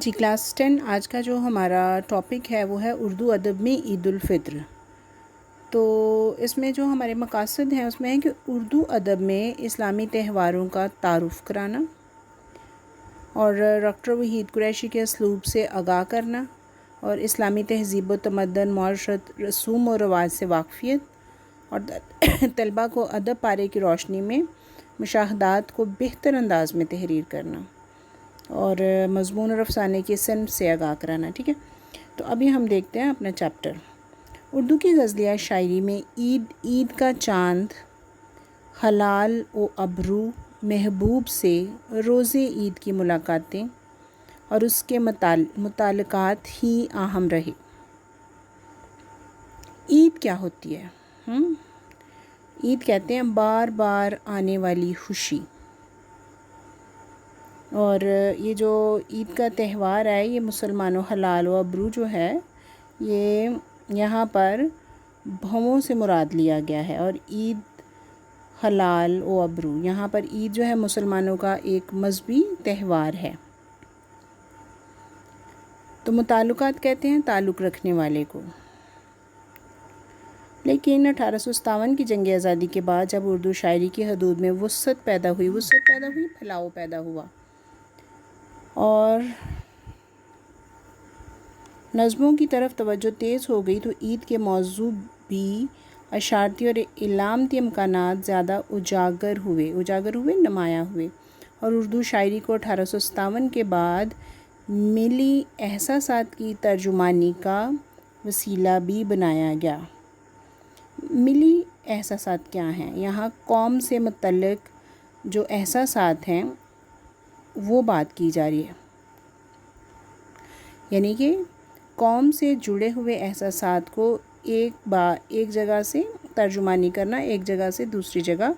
جی class 10 آج کا جو ہمارا ٹاپک ہے وہ ہے اردو ادب میں عید الفطر۔ تو اس میں جو ہمارے مقاصد ہیں اس میں ہے کہ اردو ادب میں اسلامی تہواروں کا تعارف کرانا اور ڈاکٹر وحید قریشی کے اسلوب سے آگاہ کرنا اور اسلامی تہذیب و تمدن، معاشرت، رسوم و رواج سے واقفیت اور طلباء کو ادب پارے کی روشنی میں مشاہدات کو بہتر انداز میں تحریر کرنا اور مضمون اور افسانے کے صنف سے آگاہ کرانا۔ ٹھیک ہے، تو ابھی ہم دیکھتے ہیں اپنا چیپٹر۔ اردو کی غزلیہ شاعری میں عید کا چاند، ہلال و ابرو، محبوب سے روز عید کی ملاقاتیں اور اس کے متعلقات ہی اہم رہے۔ عید کیا ہوتی ہے؟ عید کہتے ہیں بار بار آنے والی خوشی، اور یہ جو عید کا تہوار ہے یہ مسلمانوں ہلال و ابرو جو ہے یہ یہاں پر بھووں سے مراد لیا گیا ہے، اور عید ہلال و ابرو یہاں پر عید جو ہے مسلمانوں کا ایک مذہبی تہوار ہے۔ تو متعلقات کہتے ہیں تعلق رکھنے والے کو۔ لیکن 1857 کی جنگ آزادی کے بعد جب اردو شاعری کی حدود میں وسعت پیدا ہوئی، پھیلاؤ پیدا ہوا اور نظموں کی طرف توجہ تیز ہو گئی، تو عید کے موضوع بھی اشارتی اور علامتی امکانات زیادہ اجاگر ہوئے، نمایاں ہوئے، اور اردو شاعری کو 1857 کے بعد ملی احساسات کی ترجمانی کا وسیلہ بھی بنایا گیا۔ ملی احساسات کیا ہیں؟ یہاں قوم سے متعلق جو احساسات ہیں وہ بات کی جا رہی ہے، یعنی کہ قوم سے جڑے ہوئے احساسات کو ایک جگہ سے ترجمانی کرنا، ایک جگہ سے دوسری جگہ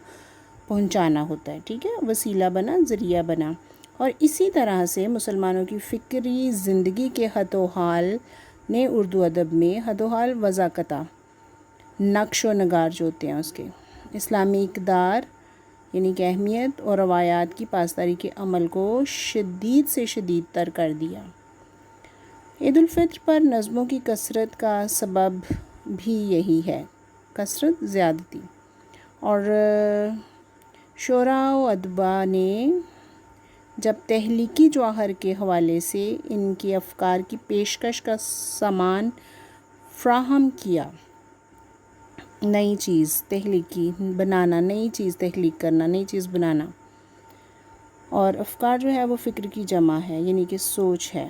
پہنچانا ہوتا ہے۔ ٹھیک ہے، وسیلہ بنا، ذریعہ بنا، اور اسی طرح سے مسلمانوں کی فکری زندگی کے حد و حال نے اردو ادب میں حد و حال وضع کرتا، نقش و نگار جو ہوتے ہیں اس کے اسلامی اقدار یعنی کہ اہمیت اور روایات کی پاسداری کے عمل کو شدید سے شدید تر کر دیا۔ عید الفطر پر نظموں کی کثرت کا سبب بھی یہی ہے، کثرت، زیادتی، اور شعراء و ادباء نے جب تخلیقی جوہر کے حوالے سے ان کے افکار کی پیشکش کا سامان فراہم کیا، نئی چیز تخلیقی بنانا، نئی چیز تخلیق کرنا، نئی چیز بنانا، اور افکار جو ہے وہ فکر کی جمع ہے یعنی کہ سوچ ہے،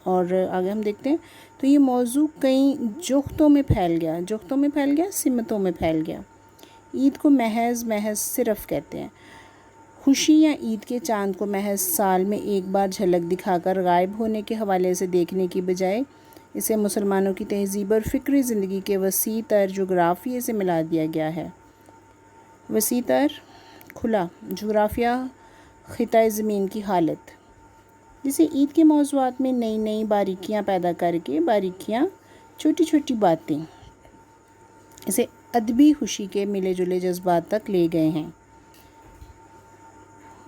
اور آگے ہم دیکھتے ہیں تو یہ موضوع کئی جوختوں میں پھیل گیا، سمتوں میں پھیل گیا۔ عید کو محض صرف کہتے ہیں، خوشی یا عید کے چاند کو محض سال میں ایک بار جھلک دکھا کر غائب ہونے کے حوالے سے دیکھنے کی بجائے اسے مسلمانوں کی تہذیب اور فکری زندگی کے وسیع تر جغرافیے سے ملا دیا گیا ہے۔ وسیع تر کھلا جغرافیہ، خطۂ زمین کی حالت، جسے عید کے موضوعات میں نئی باریکیاں پیدا کر کے چھوٹی چھوٹی باتیں اسے ادبی خوشی کے ملے جلے جذبات تک لے گئے ہیں۔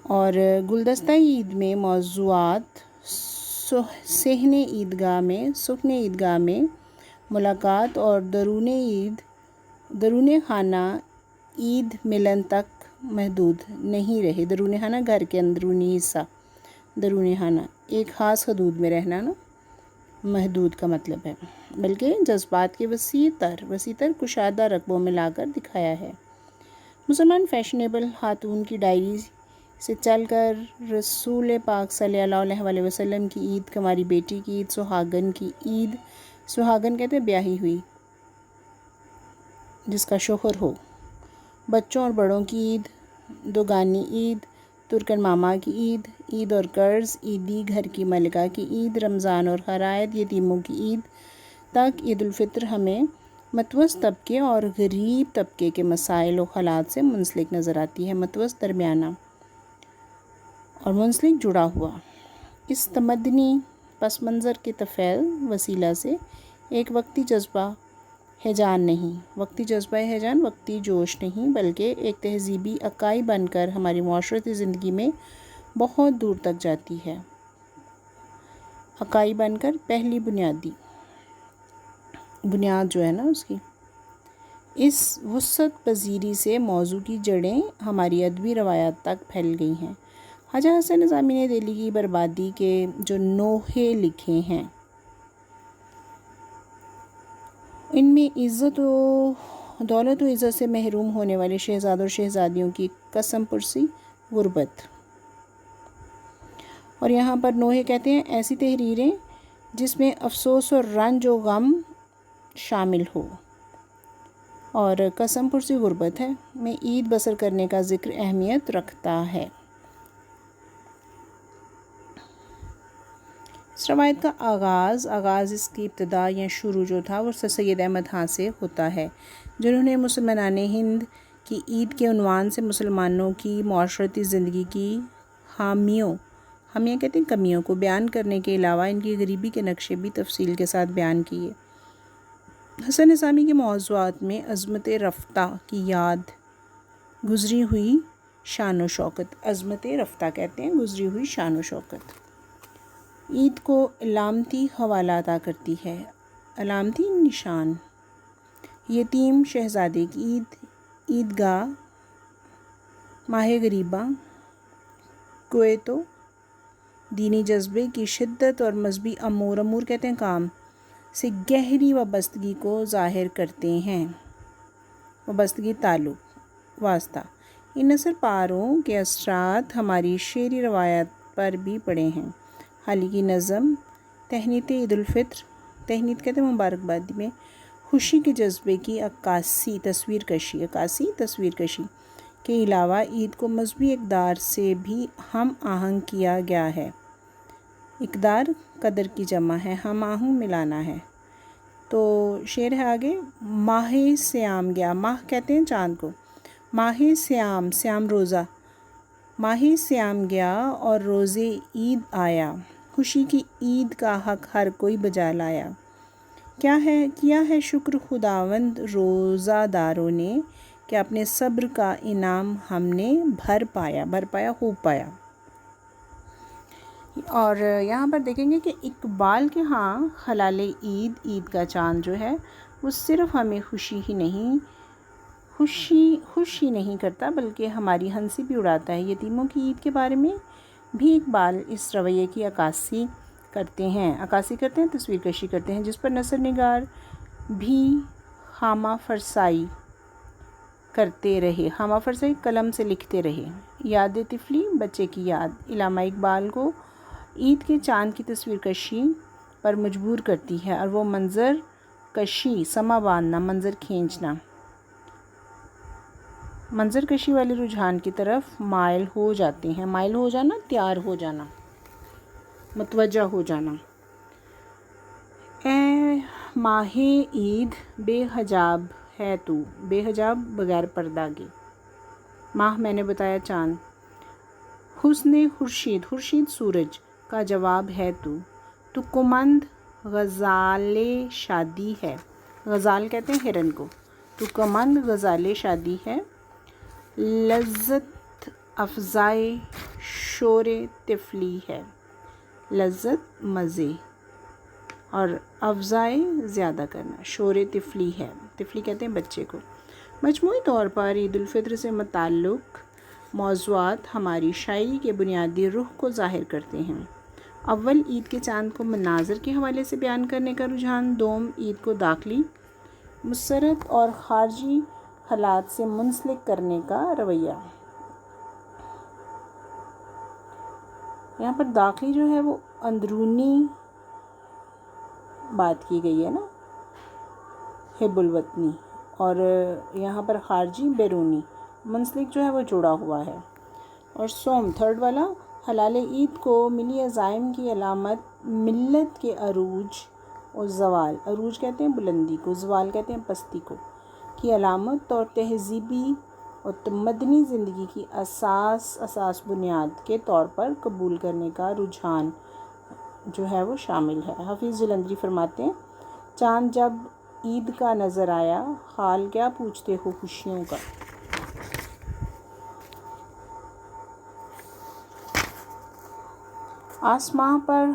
اور گلدستہ عید میں موضوعات صحن عیدگاہ میں ملاقات اور درون خانہ عید ملن تک محدود نہیں رہے۔ درون خانہ گھر کے اندرونی حصہ، درون خانہ ایک خاص حدود میں رہنا نا، محدود کا مطلب ہے، بلکہ جذبات کے وسیع تر کشادہ رقبوں میں لا کر دکھایا ہے۔ مسلمان فیشنیبل خاتون کی ڈائری سے چل کر رسول پاک صلی اللہ علیہ وسلم کی عید، کنواری بیٹی کی عید، سہاگن کی عید، سہاگن کہتے ہیں بیاہی ہوئی جس کا شوہر ہو، بچوں اور بڑوں کی عید، دوگانی عید، ترکن ماما کی عید اور قرض عیدی، گھر کی ملکہ کی عید، رمضان اور خرائط، یتیموں کی عید تک عید الفطر ہمیں متوسط طبقے اور غریب طبقے کے مسائل و حالات سے منسلک نظر آتی ہے، متوسط، درمیانہ اور منسلک، جڑا ہوا۔ اس تمدنی پس منظر کے طفیل وسیلہ سے ایک وقتی جذبہ ہیجان، وقتی جوش نہیں، بلکہ ایک تہذیبی اکائی بن کر ہماری معاشرتی زندگی میں بہت دور تک جاتی ہے۔ اکائی بن کر پہلی بنیاد جو ہے نا اس کی، اس وسعت پذیری سے موضوع کی جڑیں ہماری ادبی روایات تک پھیل گئی ہیں۔ خواجہ حسن نظامی نے دہلی کی بربادی کے جو نوحے لکھے ہیں ان میں عزت و دولت و عزت سے محروم ہونے والے شہزادوں اور شہزادیوں کی قسم پرسی، غربت، اور یہاں پر نوحے کہتے ہیں ایسی تحریریں جس میں افسوس اور رنج و غم شامل ہو، اور قسم پرسی غربت ہے میں عید بسر کرنے کا ذکر اہمیت رکھتا ہے۔ اس روایت کا آغاز اس کی ابتدا یا شروع جو تھا وہ سر سید احمد خان سے ہوتا ہے، جنہوں نے مسلمان ہند کی عید کے عنوان سے مسلمانوں کی معاشرتی زندگی کی خامیاں کہتے ہیں کمیوں کو بیان کرنے کے علاوہ ان کی غریبی کے نقشے بھی تفصیل کے ساتھ بیان کیے۔ حسن نظامی کے موضوعات میں عظمت رفتہ کی یاد، گزری ہوئی شان و شوکت، عظمت رفتہ کہتے ہیں گزری ہوئی شان و شوکت، عید کو علامتی حوالہ عطا کرتی ہے، علامتی نشان، یتیم شہزادے کی عید، عیدگاہ، ماہ غریباں، کویت و دینی جذبے کی شدت اور مذہبی امور کہتے ہیں کام سے گہری وابستگی کو ظاہر کرتے ہیں، وابستگی تعلق واسطہ۔ ان نثر پاروں کے اثرات ہماری شعری روایت پر بھی پڑے ہیں۔ حالی کی نظم تہنیت عید الفطر، تہنیت کہتے ہیں مبارکبادی میں خوشی کے جذبے کی عکاسی تصویر کشی کے علاوہ عید کو مذہبی اقدار سے بھی ہم آہنگ کیا گیا ہے۔ اقدار قدر کی جمع ہے، ہم آہنگ ملانا ہے۔ تو شعر ہے آگے، ماہ سیام گیا، ماہ کہتے ہیں چاند کو، ماہ سیام روزہ، ماہ سیام گیا اور روزے عید آیا، خوشی کی عید کا حق ہر کوئی بجا لایا، کیا ہے شکر خداوند روزہ داروں نے کہ اپنے صبر کا انعام ہم نے بھر پایا خوب پایا۔ اور یہاں پر دیکھیں گے کہ اقبال کے ہاں خلال عید کا چاند جو ہے وہ صرف ہمیں خوش ہی نہیں کرتا بلکہ ہماری ہنسی بھی اڑاتا ہے۔ یتیموں کی عید کے بارے میں بھی اقبال اس رویے کی عکاسی کرتے ہیں، تصویر کشی کرتے ہیں، جس پر نثر نگار بھی خامہ فرسائی کرتے رہے، قلم سے لکھتے رہے۔ یاد طفلی، بچے کی یاد، علامہ اقبال کو عید کے چاند کی تصویر کشی پر مجبور کرتی ہے اور وہ منظر کشی، سما باندھنا، منظر کھینچنا، منظر کشی والے رجحان کی طرف مائل ہو جاتے ہیں، مائل ہو جانا، تیار ہو جانا، متوجہ ہو جانا۔ اے ماہ عید بے حجاب ہے تو، بے حجاب بغیر پردہ کے، ماہ میں نے بتایا چاند، حسن خورشید سورج کا جواب ہے تو کمند غزال شادی ہے، غزال کہتے ہیں ہرن کو، تو کمند غزال شادی ہے، لذت افزائے شور طفلی ہے، لذت مزے اور افزائے زیادہ کرنا، شور طفلی ہے، طفلی کہتے ہیں بچے کو۔ مجموعی طور پر عید الفطر سے متعلق موضوعات ہماری شاعری کے بنیادی رخ کو ظاہر کرتے ہیں۔ اول، عید کے چاند کو مناظر کے حوالے سے بیان کرنے کا رجحان۔ دوم، عید کو داخلی مسرت اور خارجی حالات سے منسلک کرنے کا رویہ۔ یہاں پر داخلی جو ہے وہ اندرونی بات کی گئی ہے نا، حب الوطنی، اور یہاں پر خارجی بیرونی، منسلک جو ہے وہ جڑا ہوا ہے۔ اور سوم، تھرڈ والا، حلال عید کو ملی عزائم کی علامت، ملت کے عروج اور زوال، عروج کہتے ہیں بلندی کو، زوال کہتے ہیں پستی کو، کی علامت اور تہذیبی اور مدنی زندگی کی اساس بنیاد کے طور پر قبول کرنے کا رجحان جو ہے وہ شامل ہے۔ حفیظ جلندری فرماتے ہیں، چاند جب عید کا نظر آیا، حال کیا پوچھتے ہو خوشیوں کا۔ آسماں پر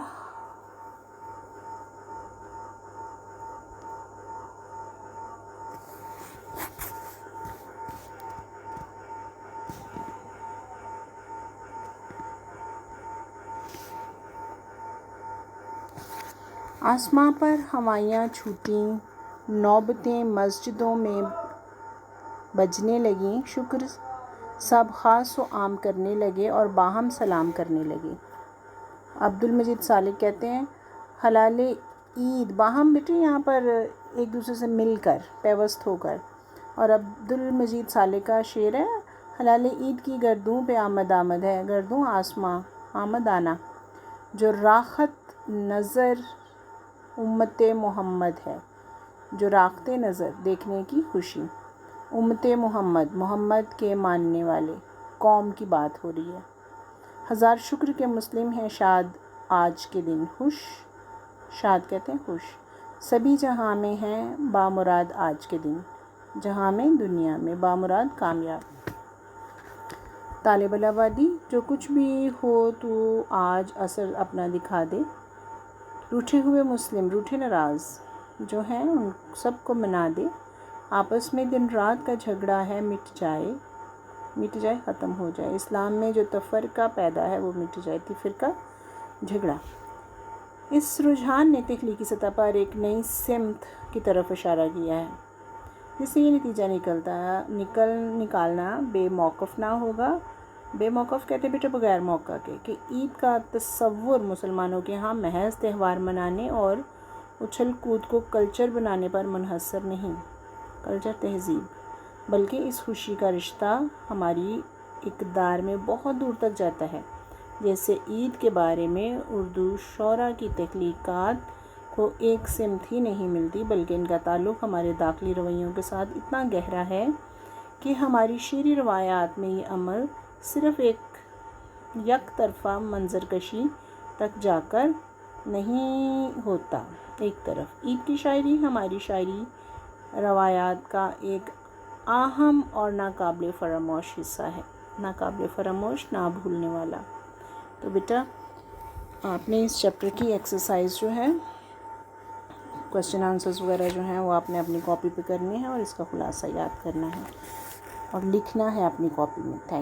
آسماں پر ہوائیاں چھوٹیں، نوبتیں مسجدوں میں بجنے لگیں، شکر سب خاص و عام کرنے لگے اور باہم سلام کرنے لگے۔ عبدالمجید سالک کہتے ہیں حلال عید باہم بیٹے یہاں پر ایک دوسرے سے مل کر پیوست ہو کر، اور عبدالمجید سالک کا شعر ہے حلال عید کی گردوں پہ آمد آمد ہے، گردوں آسماں آمد آنا، جو راحت نظر امت محمد ہے، جو راحت نظر دیکھنے کی خوشی، امت محمد محمد کے ماننے والے قوم کی بات ہو رہی ہے۔ ہزار شکر کے مسلم ہیں شاد آج کے دن، خوش شاد کہتے ہیں خوش، سبھی جہاں میں ہیں بامراد آج کے دن، جہاں میں دنیا میں بامراد کامیاب۔ طالب الآبادی جو کچھ بھی ہو تو آج اثر اپنا دکھا دے، روٹھے ہوئے مسلم روٹھے ناراض جو ہیں ان سب کو منا دے، آپس میں دن رات کا جھگڑا ہے مٹ جائے ختم ہو جائے، اسلام میں جو تفرقہ پیدا ہے وہ مٹ جائے، فرقہ جھگڑا۔ اس رجحان نے تخلیقی سطح پر ایک نئی سمت کی طرف اشارہ کیا ہے، جس سے یہ نتیجہ نکالنا بے موقف نہ ہوگا۔ بے موقف کہتے بیٹے بغیر موقع کے، کہ عید کا تصور مسلمانوں کے ہاں محض تہوار منانے اور اچھل کود کو کلچر بنانے پر منحصر نہیں، کلچر تہذیب، بلکہ اس خوشی کا رشتہ ہماری اقدار میں بہت دور تک جاتا ہے۔ جیسے عید کے بارے میں اردو شعراء کی تخلیقات کو ایک سمت ہی نہیں ملتی، بلکہ ان کا تعلق ہمارے داخلی رویوں کے ساتھ اتنا گہرا ہے کہ ہماری شعری روایات میں یہ عمل صرف یک طرفہ منظر کشی تک جا کر نہیں ہوتا۔ ایک طرف عید کی شاعری ہماری شاعری روایات کا ایک اہم اور ناقابل فراموش حصہ ہے، ناقابل فراموش، نہ بھولنے والا۔ تو بیٹا آپ نے اس چیپٹر کی ایکسرسائز جو ہے کوسچن آنسرز وغیرہ جو ہیں وہ آپ نے اپنی کاپی پہ کرنی ہے اور اس کا خلاصہ یاد کرنا ہے اور لکھنا ہے اپنی کاپی میں۔ تھینک